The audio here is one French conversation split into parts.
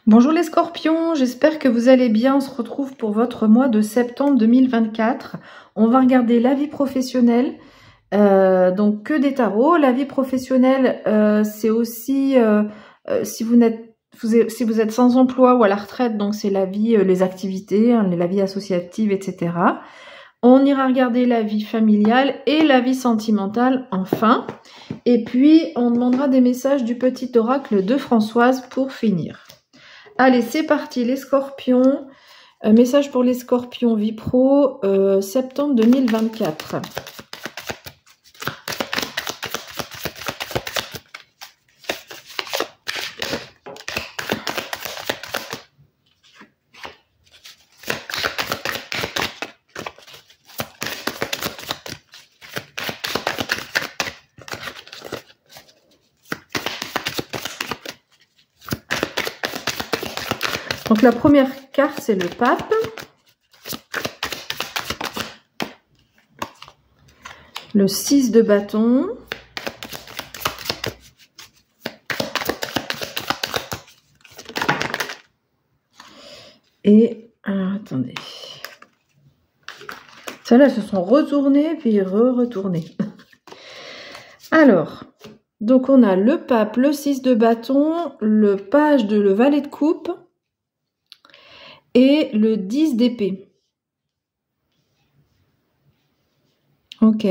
Bonjour les scorpions, j'espère que vous allez bien. On se retrouve pour votre mois de septembre 2024. On va regarder la vie professionnelle, donc que des tarots. La vie professionnelle, c'est aussi si vous êtes sans emploi ou à la retraite, donc c'est la vie, les activités, hein, la vie associative, etc. On ira regarder la vie familiale et la vie sentimentale enfin. Et puis, on demandera des messages du petit oracle de Françoise pour finir. Allez, c'est parti, les scorpions. Message pour les scorpions vie pro, septembre 2024. Donc la première carte, c'est le pape. Le 6 de bâton. Et, alors attendez. Celles-là, se sont retournées, puis retournées. Alors, donc on a le pape, le 6 de bâton, le page de le valet de coupe. Et le 10 d'épée. Ok.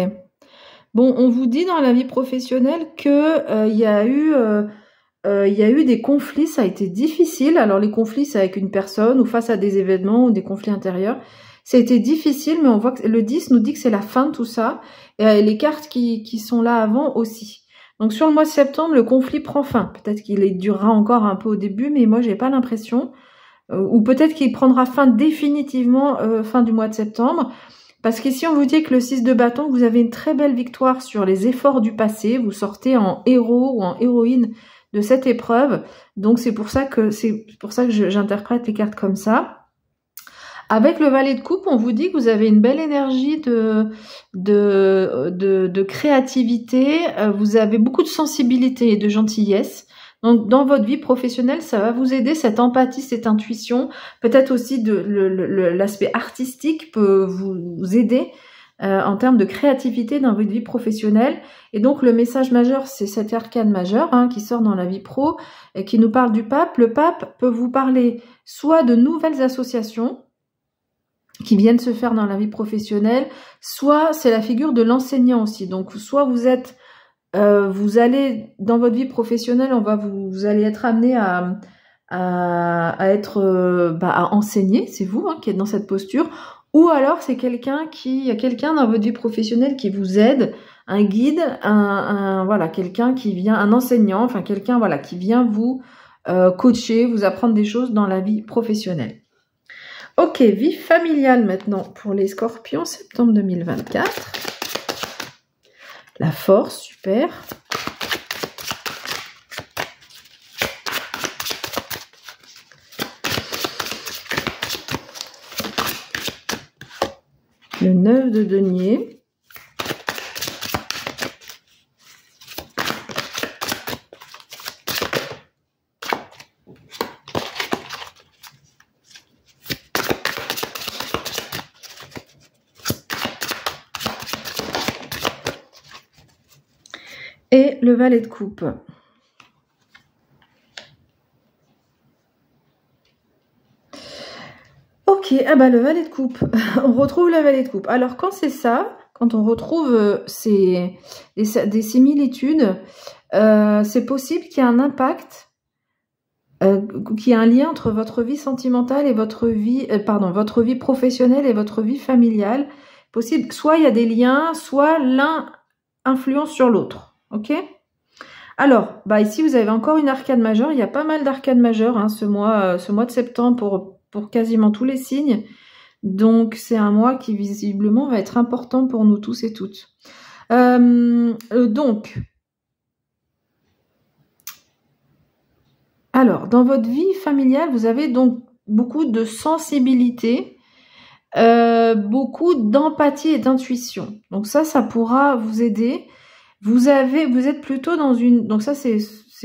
Bon, on vous dit dans la vie professionnelle que il y a eu des conflits, ça a été difficile. Alors les conflits, c'est avec une personne ou face à des événements ou des conflits intérieurs. Ça a été difficile, mais on voit que le 10 nous dit que c'est la fin de tout ça. Et les cartes qui sont là avant aussi. Donc sur le mois de septembre, le conflit prend fin. Peut-être qu'il durera encore un peu au début, mais moi, j'ai pas l'impression. Ou peut-être qu'il prendra fin définitivement fin du mois de septembre. Parce qu'ici, on vous dit que le 6 de bâton, vous avez une très belle victoire sur les efforts du passé. Vous sortez en héros ou en héroïne de cette épreuve. Donc, c'est pour ça que j'interprète les cartes comme ça. Avec le valet de coupe, on vous dit que vous avez une belle énergie de créativité. Vous avez beaucoup de sensibilité et de gentillesse. Donc, dans votre vie professionnelle, ça va vous aider, cette empathie, cette intuition. Peut-être aussi l'aspect artistique peut vous aider en termes de créativité dans votre vie professionnelle. Et donc, le message majeur, c'est cet arcane majeur qui sort dans la vie pro et qui nous parle du pape. Le pape peut vous parler soit de nouvelles associations qui viennent se faire dans la vie professionnelle, soit c'est la figure de l'enseignant aussi. Donc, soit vous allez dans votre vie professionnelle, vous allez être amené à enseigner, c'est vous qui êtes dans cette posture, ou alors c'est quelqu'un dans votre vie professionnelle qui vous aide, un guide, quelqu'un qui vient, un enseignant, enfin quelqu'un qui vient vous coacher, vous apprendre des choses dans la vie professionnelle. Ok, vie familiale maintenant pour les scorpions, septembre 2024. La force, super. Le 9 de denier. Et le valet de coupe. Ok, le valet de coupe. On retrouve le valet de coupe. Alors, quand c'est ça, quand on retrouve des similitudes, c'est possible qu'il y ait un impact, qu'il y ait un lien entre votre vie sentimentale et votre vie professionnelle et votre vie familiale. Possible, soit il y a des liens, soit l'un influence sur l'autre. Ok. Alors, ici, vous avez encore une arcane majeure. Il y a pas mal d'arcanes majeures ce mois de septembre pour quasiment tous les signes. Donc, c'est un mois qui, visiblement, va être important pour nous tous et toutes. Alors, dans votre vie familiale, vous avez donc beaucoup de sensibilité, beaucoup d'empathie et d'intuition. Donc ça pourra vous aider. Vous êtes plutôt dans une... Donc ça, c'est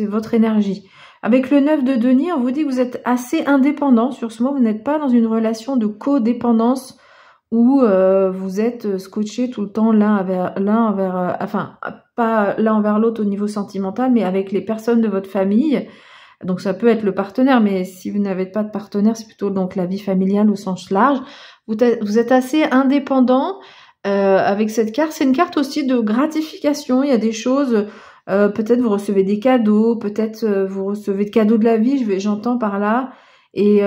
votre énergie. Avec le 9 de denier, on vous dit que vous êtes assez indépendant sur ce mois. Vous n'êtes pas dans une relation de codépendance où vous êtes scotché tout le temps enfin pas l'un envers l'autre au niveau sentimental, mais avec les personnes de votre famille. Donc ça peut être le partenaire, mais si vous n'avez pas de partenaire, c'est plutôt donc la vie familiale au sens large. Vous êtes assez indépendant avec cette carte. C'est une carte aussi de gratification. Il y a des choses, peut-être vous recevez des cadeaux, peut-être vous recevez des cadeaux de la vie, j'entends par là. Et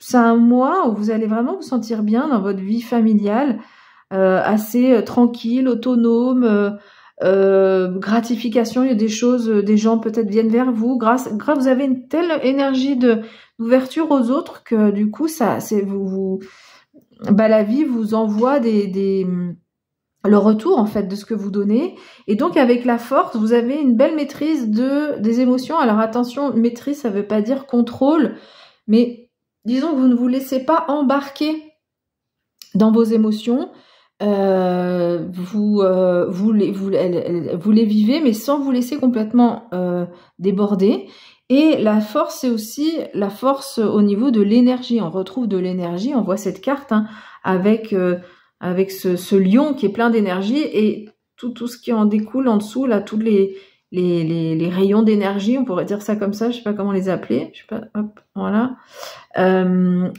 c'est un mois où vous allez vraiment vous sentir bien dans votre vie familiale, assez tranquille, autonome, gratification. Il y a des choses, des gens peut-être viennent vers vous. Grâce, vous avez une telle énergie d'ouverture aux autres que du coup, la vie vous envoie le retour en fait de ce que vous donnez. Et donc avec la force, vous avez une belle maîtrise des émotions. Alors attention, maîtrise, ça veut pas dire contrôle, mais disons que vous ne vous laissez pas embarquer dans vos émotions. Vous les vivez, mais sans vous laisser complètement déborder. Et la force, c'est aussi la force au niveau de l'énergie. On retrouve de l'énergie. On voit cette carte avec ce lion qui est plein d'énergie et tout ce qui en découle en dessous, là, tous les rayons d'énergie, on pourrait dire ça comme ça, je sais pas comment les appeler, je sais pas, hop, voilà.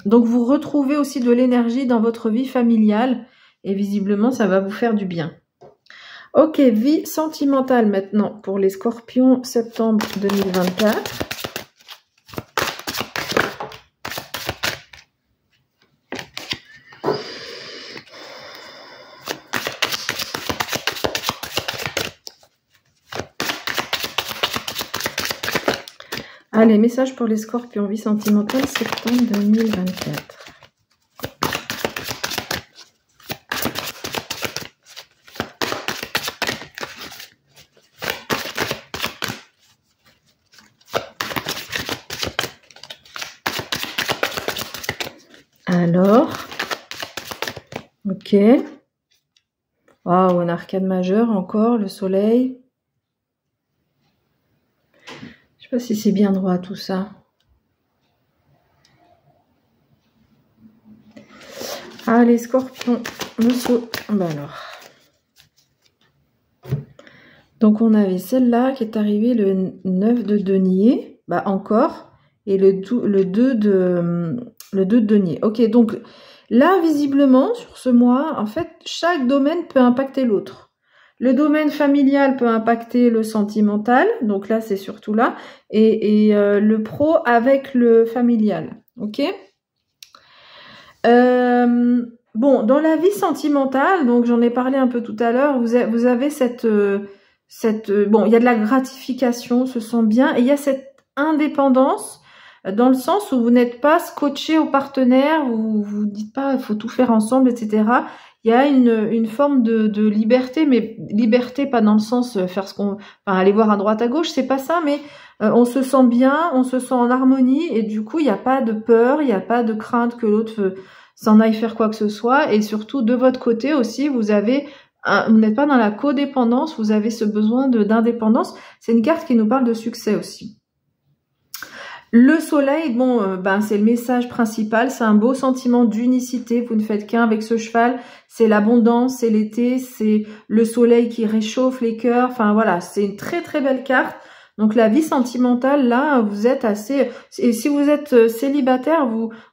Donc vous retrouvez aussi de l'énergie dans votre vie familiale et visiblement ça va vous faire du bien. Ok, vie sentimentale maintenant pour les scorpions, septembre 2024. Allez, message pour les scorpions, vie sentimentale, septembre 2024. Alors, ok. Waouh, un arcane majeur encore, le soleil. Je sais pas si c'est bien droit tout ça. Allez, scorpion, monsieur. Ben alors. Donc on avait celle-là qui est arrivée le 9 de denier. Bah encore. Et le 2 de denier. Ok, donc là, visiblement, sur ce mois, en fait, chaque domaine peut impacter l'autre. Le domaine familial peut impacter le sentimental, donc là, c'est surtout là, et le pro avec le familial, ok. Bon, dans la vie sentimentale, donc j'en ai parlé un peu tout à l'heure, vous avez bon, il y a de la gratification, on se sent bien, et il y a cette indépendance, dans le sens où vous n'êtes pas scotché au partenaire, où vous dites pas il faut tout faire ensemble, etc. Il y a une forme de liberté, mais liberté pas dans le sens faire aller voir à droite à gauche, c'est pas ça, mais on se sent bien, on se sent en harmonie, et du coup il n'y a pas de peur, il n'y a pas de crainte que l'autre s'en aille faire quoi que ce soit, et surtout de votre côté aussi vous n'êtes pas dans la codépendance, vous avez ce besoin d'indépendance. C'est une carte qui nous parle de succès aussi. Le soleil, bon, c'est le message principal, c'est un beau sentiment d'unicité, vous ne faites qu'un avec ce cheval, c'est l'abondance, c'est l'été, c'est le soleil qui réchauffe les cœurs, enfin voilà, c'est une très très belle carte. Donc la vie sentimentale, là, vous êtes assez... Et si vous êtes célibataire,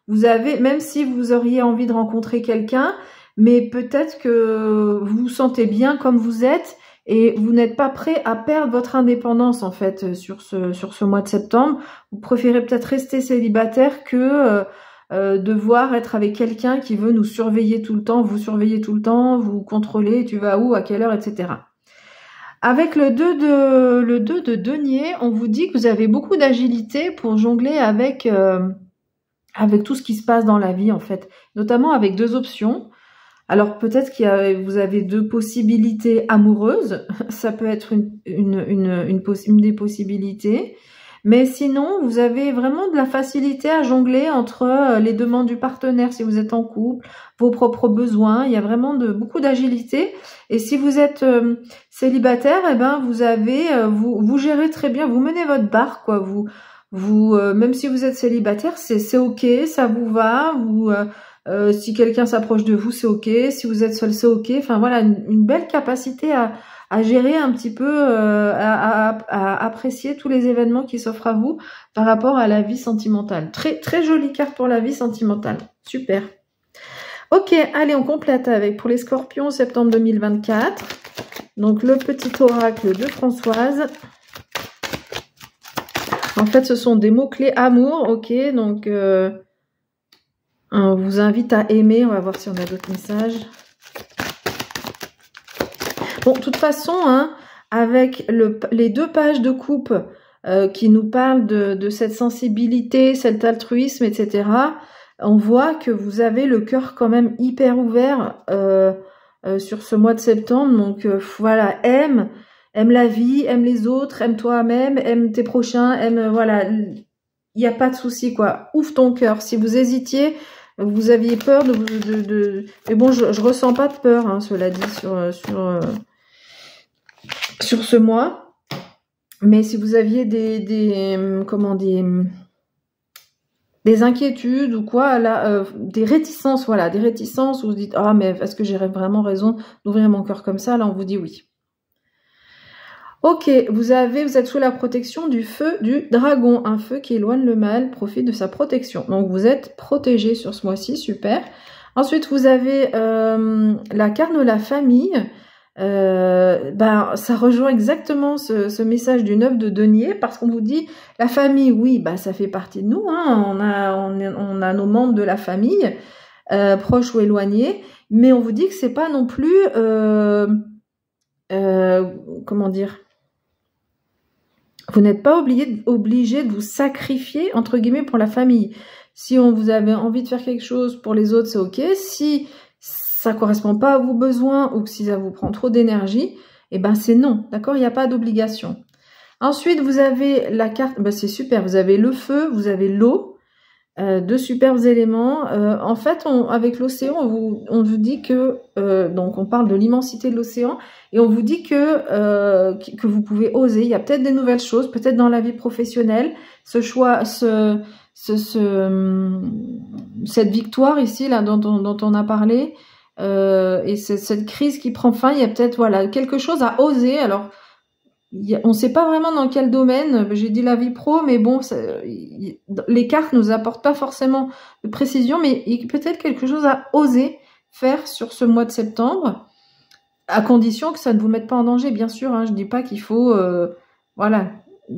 vous avez, même si vous auriez envie de rencontrer quelqu'un, mais peut-être que vous vous sentez bien comme vous êtes, et vous n'êtes pas prêt à perdre votre indépendance en fait sur ce mois de septembre. Vous préférez peut-être rester célibataire que devoir être avec quelqu'un qui veut nous surveiller tout le temps, vous surveiller tout le temps, vous contrôler, tu vas où, à quelle heure, etc. Avec le 2 de denier, on vous dit que vous avez beaucoup d'agilité pour jongler avec tout ce qui se passe dans la vie en fait, notamment avec deux options. Alors peut-être vous avez deux possibilités amoureuses, ça peut être une des possibilités, Mais sinon, vous avez vraiment de la facilité à jongler entre les demandes du partenaire si vous êtes en couple, vos propres besoins. Il y a vraiment beaucoup d'agilité. Et si vous êtes célibataire, eh ben vous avez vous gérez très bien, vous menez votre barque, quoi. Même si vous êtes célibataire, c'est ok, ça vous va. Si quelqu'un s'approche de vous, c'est ok. Si vous êtes seul, c'est ok. Enfin voilà, une belle capacité à gérer un petit peu, à apprécier tous les événements qui s'offrent à vous par rapport à la vie sentimentale. Très très jolie carte pour la vie sentimentale. Super. Ok, allez, on complète avec pour les Scorpions septembre 2024. Donc le petit oracle de Françoise. En fait, ce sont des mots-clés amour, ok, donc on vous invite à aimer, on va voir si on a d'autres messages. Bon, de toute façon, hein, avec les 2 pages de coupe qui nous parlent de cette sensibilité, cet altruisme, etc., on voit que vous avez le cœur quand même hyper ouvert sur ce mois de septembre. Donc voilà, aime la vie, aime les autres, aime toi-même, aime tes prochains, voilà, il n'y a pas de souci, quoi. Ouvre ton cœur. Si vous hésitiez, vous aviez peur mais bon, je ressens pas de peur, hein, cela dit, sur ce mois. Mais si vous aviez des inquiétudes ou quoi, là, des réticences, voilà, des réticences où vous dites, ah, mais est-ce que j'ai vraiment raison d'ouvrir mon cœur comme ça? Là, on vous dit oui. Ok, vous êtes sous la protection du feu du dragon, un feu qui éloigne le mal, profite de sa protection. Donc vous êtes protégé sur ce mois-ci, super. Ensuite, vous avez la carte de la famille. Ça rejoint exactement ce message du 9 de denier, parce qu'on vous dit la famille, oui, ça fait partie de nous, hein, on a nos membres de la famille, proches ou éloignés, mais on vous dit que c'est pas non plus comment dire, vous n'êtes pas obligé de vous sacrifier entre guillemets pour la famille. Si vous avez envie de faire quelque chose pour les autres, c'est ok. Si ça correspond pas à vos besoins ou que si ça vous prend trop d'énergie, eh ben c'est non, d'accord? Il n'y a pas d'obligation. Ensuite, vous avez la carte, c'est super, vous avez le feu, vous avez l'eau, 2 superbes éléments. En fait, avec l'océan, on vous dit que, donc on parle de l'immensité de l'océan, et on vous dit que vous pouvez oser. Il y a peut-être des nouvelles choses, peut-être dans la vie professionnelle, ce choix, cette victoire ici, là, dont on a parlé, et cette crise qui prend fin, il y a peut-être, voilà, quelque chose à oser. Alors, on ne sait pas vraiment dans quel domaine, j'ai dit la vie pro, mais bon, les cartes nous apportent pas forcément de précision, mais il y a peut-être quelque chose à oser faire sur ce mois de septembre, à condition que ça ne vous mette pas en danger, bien sûr, hein. Je dis pas qu'il faut voilà,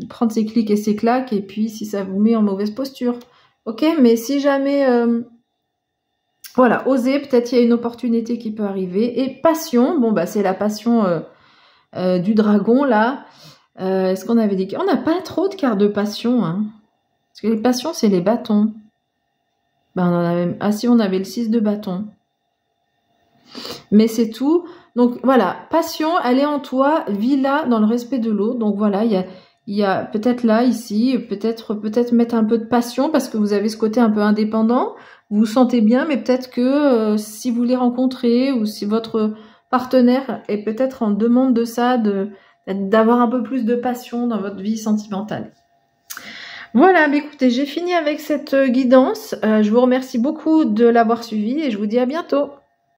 prendre ses clics et ses claques, et puis si ça vous met en mauvaise posture, ok, mais si jamais voilà, oser, peut-être il y a une opportunité qui peut arriver. Et passion, c'est la passion du dragon, là. Est-ce qu'on avait dit... On n'a pas trop de cartes de passion, hein. Parce que les passions, c'est les bâtons. On en avait... Ah si, on avait le 6 de bâton. Mais c'est tout. Donc voilà, passion, elle est en toi, vis-la dans le respect de l'autre. Donc voilà, il y a peut-être là, ici, peut-être mettre un peu de passion, parce que vous avez ce côté un peu indépendant. Vous vous sentez bien, mais peut-être que si vous les rencontrez, ou si votre partenaire est peut-être en demande de ça, d'avoir un peu plus de passion dans votre vie sentimentale. Voilà, écoutez, j'ai fini avec cette guidance. Je vous remercie beaucoup de l'avoir suivi et je vous dis à bientôt.